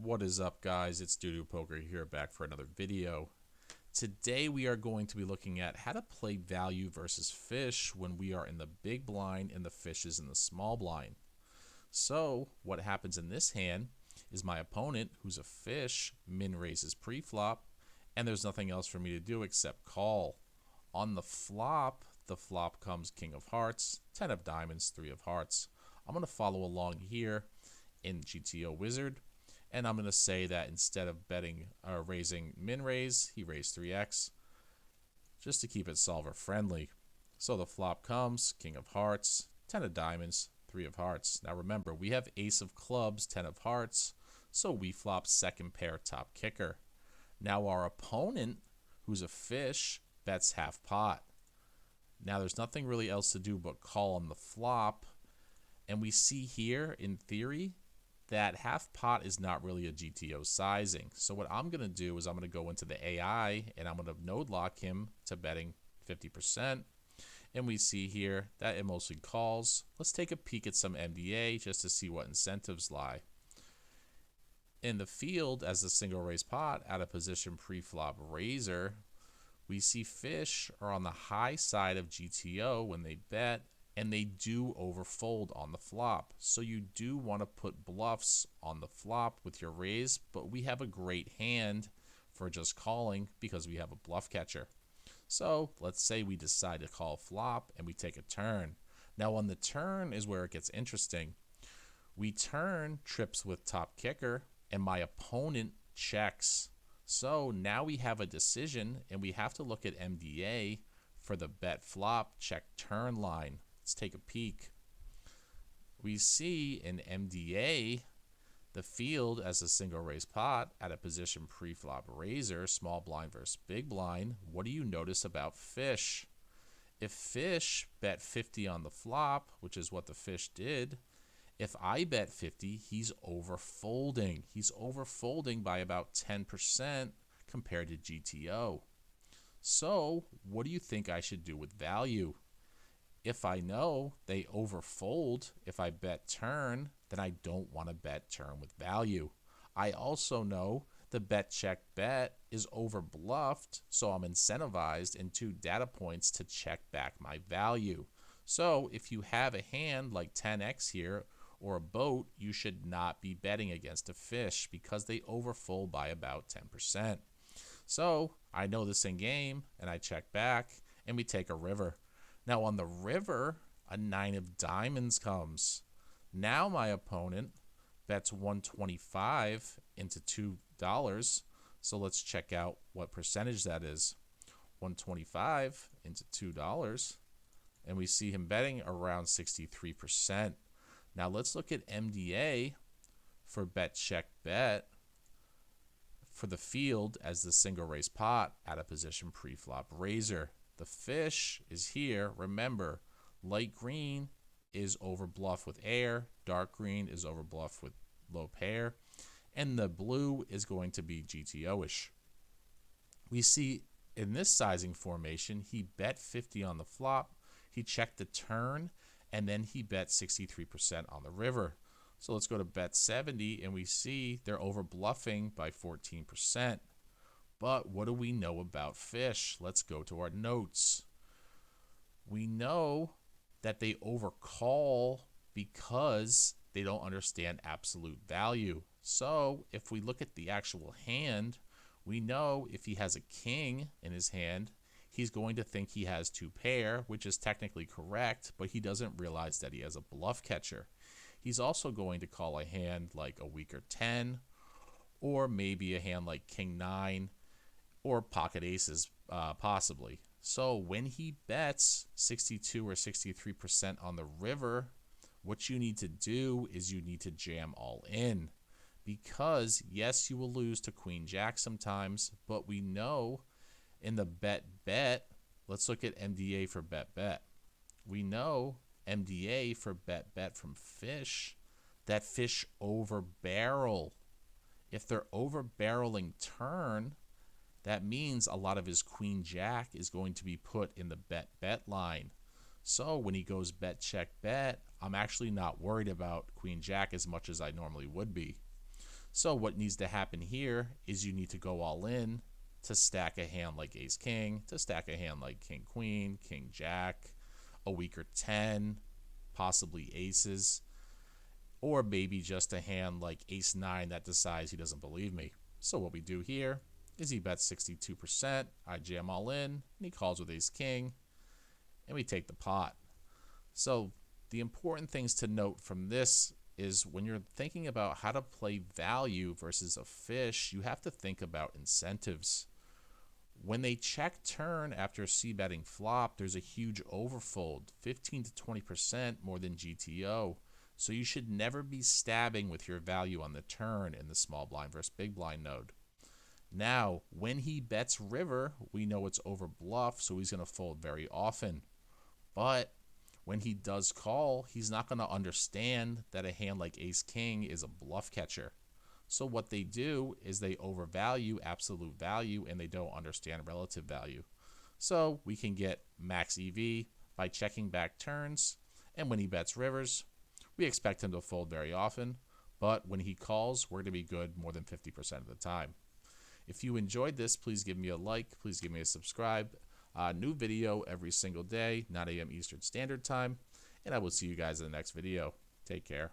What is up, guys? It's Doodoo Poker here, back for another video. Today we are going to be looking at how to play value versus fish when we are in the big blind and the fish is in the small blind. So what happens in this hand is my opponent, who's a fish, min raises pre-flop, and there's nothing else for me to do except call. On the flop comes king of hearts, 10 of diamonds, 3 of hearts. I'm going to follow along here in GTO Wizard, and I'm going to say that instead of raising min raise, he raised 3x just to keep it solver friendly. So the flop comes king of hearts, 10 of diamonds, 3 of hearts. Now remember, we have ace of clubs, 10 of hearts, so we flop second pair top kicker. Now our opponent, who's a fish, bets half pot. Now there's nothing really else to do but call on the flop, and we see here in theory that half pot is not really a GTO sizing. So what I'm going to do is I'm going to go into the AI and I'm going to node lock him to betting 50%. And we see here that it mostly calls. Let's take a peek at some MDA just to see what incentives lie. In the field, as the single raise pot out of position pre-flop raiser, we see fish are on the high side of GTO when they bet, and they do overfold on the flop. So you do want to put bluffs on the flop with your raise, but we have a great hand for just calling because we have a bluff catcher. So let's say we decide to call flop and we take a turn. Now on the turn is where it gets interesting. We turn trips with top kicker and my opponent checks. So now we have a decision and we have to look at MDA for the bet flop check turn line. Let's take a peek. We see in MDA the field as a single raise pot at a position pre-flop raiser, small blind versus big blind. What do you notice about fish? If fish bet 50 on the flop, which is what the fish did, if I bet 50, he's overfolding. He's overfolding by about 10% compared to GTO. So what do you think I should do with value? If I know they overfold, if I bet turn, then I don't want to bet turn with value. I also know the bet check bet is over bluffed, so I'm incentivized in 2 data points to check back my value. So if you have a hand like 10x here or a boat, you should not be betting against a fish because they overfold by about 10%. So I know this in game and I check back and we take a river. Now on the river, a 9 of diamonds comes. Now my opponent bets 125 into $2. So let's check out what percentage that is. 125 into $2. And we see him betting around 63%. Now let's look at MDA for bet check bet for the field as the single raise pot at a position pre-flop raiser. The fish is here. Remember, light green is over bluff with air, dark green is over bluff with low pair, and the blue is going to be GTO-ish. We see in this sizing formation, he bet 50 on the flop, he checked the turn, and then he bet 63% on the river. So let's go to bet 70, and we see they're over bluffing by 14%. But what do we know about fish? Let's go to our notes. We know that they overcall because they don't understand absolute value. So if we look at the actual hand, we know if he has a king in his hand, he's going to think he has 2 pair, which is technically correct, but he doesn't realize that he has a bluff catcher. He's also going to call a hand like a weaker 10, or maybe a hand like king 9, or pocket aces possibly. So when he bets 62 or 63% on the river, what you need to do is you need to jam all in. Because yes, you will lose to queen jack sometimes, but we know in the bet, let's look at MDA for bet. We know MDA for bet from fish, that fish over barrel. If they're over barreling turn, that means a lot of his queen jack is going to be put in the bet line. So when he goes bet check bet, I'm actually not worried about queen jack as much as I normally would be. So what needs to happen here is you need to go all in to stack a hand like ace king, to stack a hand like king queen, king jack, a weaker 10, possibly aces, or maybe just a hand like ace 9 that decides he doesn't believe me. So what we do here is he bets 62%, I jam all in, and he calls with ace king, and we take the pot. So the important things to note from this is when you're thinking about how to play value versus a fish, you have to think about incentives. When they check turn after c-betting flop, there's a huge overfold, 15 to 20% more than GTO. So you should never be stabbing with your value on the turn in the small blind versus big blind node. Now, when he bets river, we know it's over bluff, so he's going to fold very often. But when he does call, he's not going to understand that a hand like ace king is a bluff catcher. So what they do is they overvalue absolute value and they don't understand relative value. So we can get max EV by checking back turns, and when he bets rivers, we expect him to fold very often, but when he calls, we're going to be good more than 50% of the time. If you enjoyed this, please give me a like, please give me a subscribe. New video every single day, 9 a.m. Eastern Standard Time, and I will see you guys in the next video. Take care.